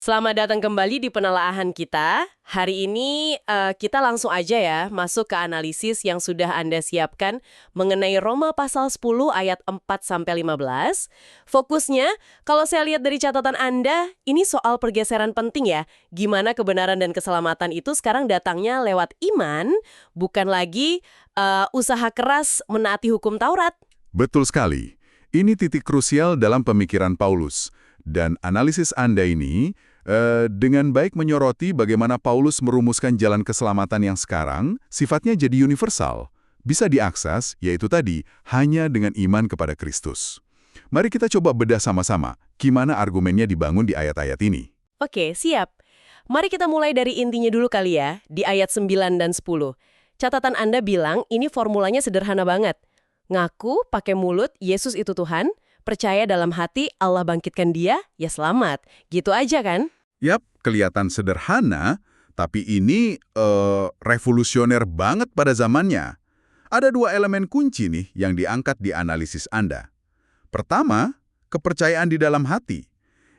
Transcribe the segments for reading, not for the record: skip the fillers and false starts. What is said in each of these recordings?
Selamat datang kembali di penelaahan kita. Hari ini kita langsung aja ya masuk ke analisis yang sudah Anda siapkan mengenai Roma pasal 10 ayat 4-15. Fokusnya, kalau saya lihat dari catatan Anda, ini soal pergeseran penting ya. Gimana kebenaran dan keselamatan itu sekarang datangnya lewat iman, bukan lagi usaha keras menaati hukum Taurat. Betul sekali. Ini titik krusial dalam pemikiran Paulus. Dan analisis Anda ini dengan baik menyoroti bagaimana Paulus merumuskan jalan keselamatan yang sekarang sifatnya jadi universal. Bisa diakses, yaitu tadi, hanya dengan iman kepada Kristus. Mari kita coba bedah sama-sama gimana argumennya dibangun di ayat-ayat ini. Oke, siap. Mari kita mulai dari intinya dulu kali ya, di ayat 9 dan 10. Catatan Anda bilang ini formulanya sederhana banget. Ngaku pakai mulut Yesus itu Tuhan, percaya dalam hati Allah bangkitkan dia, ya selamat. Gitu aja kan? Yap, kelihatan sederhana, tapi ini revolusioner banget pada zamannya. Ada dua elemen kunci nih yang diangkat di analisis Anda. Pertama, kepercayaan di dalam hati.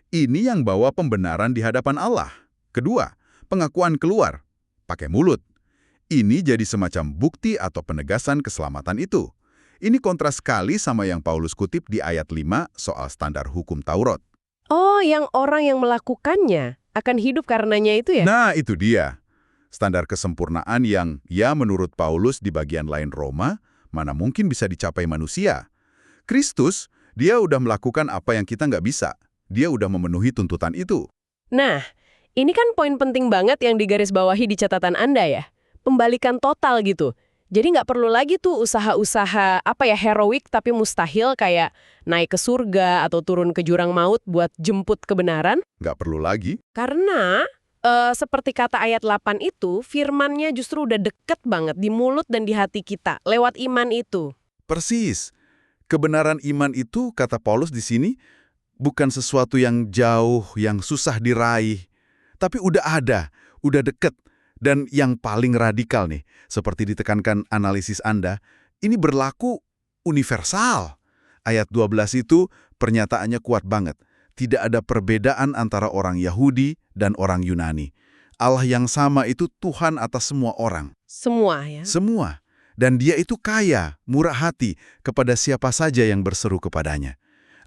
Ini yang bawa pembenaran di hadapan Allah. Kedua, pengakuan keluar, pakai mulut. Ini jadi semacam bukti atau penegasan keselamatan itu. Ini kontras sekali sama yang Paulus kutip di ayat 5 soal standar hukum Taurat. Oh, yang orang yang melakukannya akan hidup karenanya itu ya? Nah, itu dia. Standar kesempurnaan yang, ya menurut Paulus di bagian lain Roma, mana mungkin bisa dicapai manusia. Kristus, dia udah melakukan apa yang kita nggak bisa. Dia udah memenuhi tuntutan itu. Nah, ini kan poin penting banget yang digarisbawahi di catatan Anda ya. Pembalikan total gitu. Jadi nggak perlu lagi tuh usaha-usaha heroik tapi mustahil kayak naik ke surga atau turun ke jurang maut buat jemput kebenaran. Nggak perlu lagi. Karena seperti kata ayat 8 itu, firmannya justru udah deket banget di mulut dan di hati kita lewat iman itu. Persis. Kebenaran iman itu, kata Paulus di sini, bukan sesuatu yang jauh, yang susah diraih. Tapi udah ada, udah deket. Dan yang paling radikal nih, seperti ditekankan analisis Anda, ini berlaku universal. Ayat 12 itu pernyataannya kuat banget. Tidak ada perbedaan antara orang Yahudi dan orang Yunani. Allah yang sama itu Tuhan atas semua orang. Semua ya? Semua. Dan dia itu kaya, murah hati kepada siapa saja yang berseru kepadanya.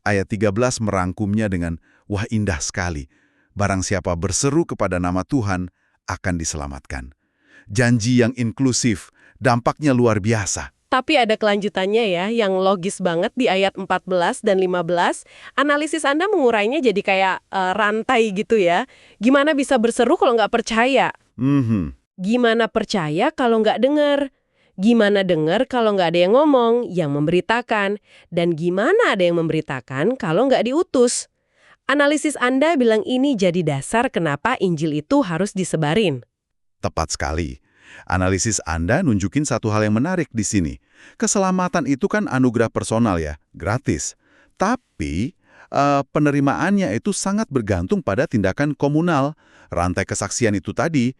Ayat 13 merangkumnya dengan, wah indah sekali. Barang siapa berseru kepada nama Tuhan, akan diselamatkan. Janji yang inklusif, dampaknya luar biasa. Tapi ada kelanjutannya ya, yang logis banget di ayat 14 dan 15. Analisis Anda mengurainya jadi kayak rantai gitu ya. Gimana bisa berseru kalau nggak percaya? Gimana percaya kalau nggak dengar? Gimana dengar kalau nggak ada yang ngomong, yang memberitakan? Dan gimana ada yang memberitakan kalau nggak diutus? Analisis Anda bilang ini jadi dasar kenapa Injil itu harus disebarin. Tepat sekali. Analisis Anda nunjukin satu hal yang menarik di sini. Keselamatan itu kan anugerah personal ya, gratis. Tapi penerimaannya itu sangat bergantung pada tindakan komunal. Rantai kesaksian itu tadi,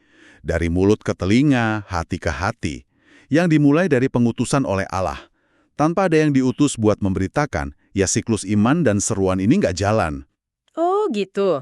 dari mulut ke telinga, hati ke hati. Yang dimulai dari pengutusan oleh Allah. Tanpa ada yang diutus buat memberitakan, ya siklus iman dan seruan ini nggak jalan. Oh gitu.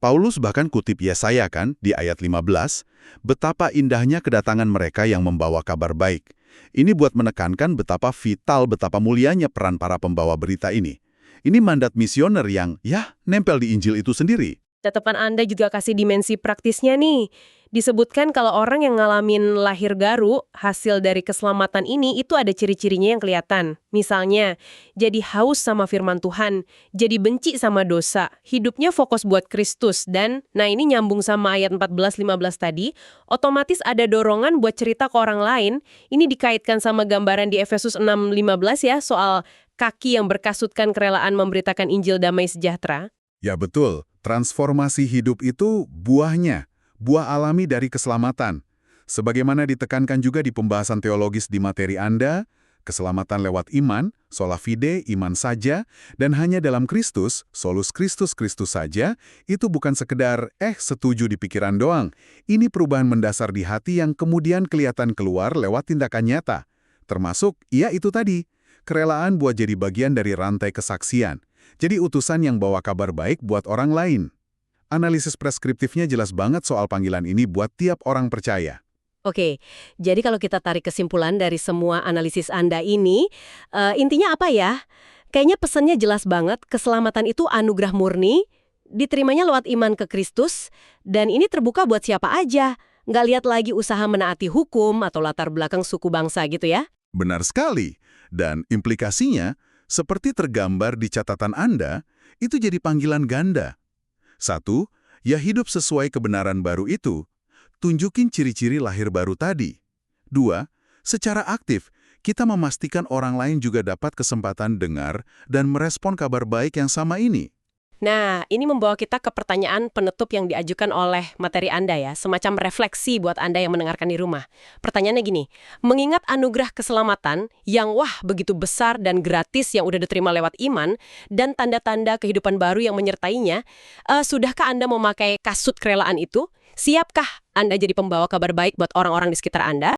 Paulus bahkan kutip Yesaya kan di ayat 15, betapa indahnya kedatangan mereka yang membawa kabar baik. Ini buat menekankan betapa vital, betapa mulianya peran para pembawa berita ini. Ini mandat misioner yang, nempel di Injil itu sendiri. Catatan Anda juga kasih dimensi praktisnya nih. Disebutkan kalau orang yang ngalamin lahir garu, hasil dari keselamatan ini itu ada ciri-cirinya yang kelihatan. Misalnya, jadi haus sama firman Tuhan, jadi benci sama dosa, hidupnya fokus buat Kristus, dan, nah ini nyambung sama ayat 14-15 tadi, otomatis ada dorongan buat cerita ke orang lain. Ini dikaitkan sama gambaran di Efesus 6:15 ya, soal kaki yang berkasutkan kerelaan memberitakan Injil damai sejahtera. Ya betul, transformasi hidup itu buahnya. Buah alami dari keselamatan. Sebagaimana ditekankan juga di pembahasan teologis di materi Anda, keselamatan lewat iman, sola fide, iman saja, dan hanya dalam Kristus, solus Kristus, Kristus saja, itu bukan sekedar, setuju di pikiran doang. Ini perubahan mendasar di hati yang kemudian kelihatan keluar lewat tindakan nyata. Termasuk, itu tadi, kerelaan buat jadi bagian dari rantai kesaksian. Jadi utusan yang bawa kabar baik buat orang lain. Analisis preskriptifnya jelas banget soal panggilan ini buat tiap orang percaya. Oke, jadi kalau kita tarik kesimpulan dari semua analisis Anda ini, intinya apa ya? Kayaknya pesannya jelas banget, keselamatan itu anugerah murni, diterimanya lewat iman ke Kristus, dan ini terbuka buat siapa aja. Nggak lihat lagi usaha menaati hukum atau latar belakang suku bangsa gitu ya. Benar sekali. Dan implikasinya, seperti tergambar di catatan Anda, itu jadi panggilan ganda. Satu, ya hidup sesuai kebenaran baru itu. Tunjukin ciri-ciri lahir baru tadi. Dua, secara aktif, kita memastikan orang lain juga dapat kesempatan dengar dan merespon kabar baik yang sama ini. Nah, ini membawa kita ke pertanyaan penutup yang diajukan oleh materi Anda ya, semacam refleksi buat Anda yang mendengarkan di rumah. Pertanyaannya gini, mengingat anugerah keselamatan yang wah begitu besar dan gratis yang udah diterima lewat iman, dan tanda-tanda kehidupan baru yang menyertainya, sudahkah Anda memakai kasut kerelaan itu? Siapkah Anda jadi pembawa kabar baik buat orang-orang di sekitar Anda?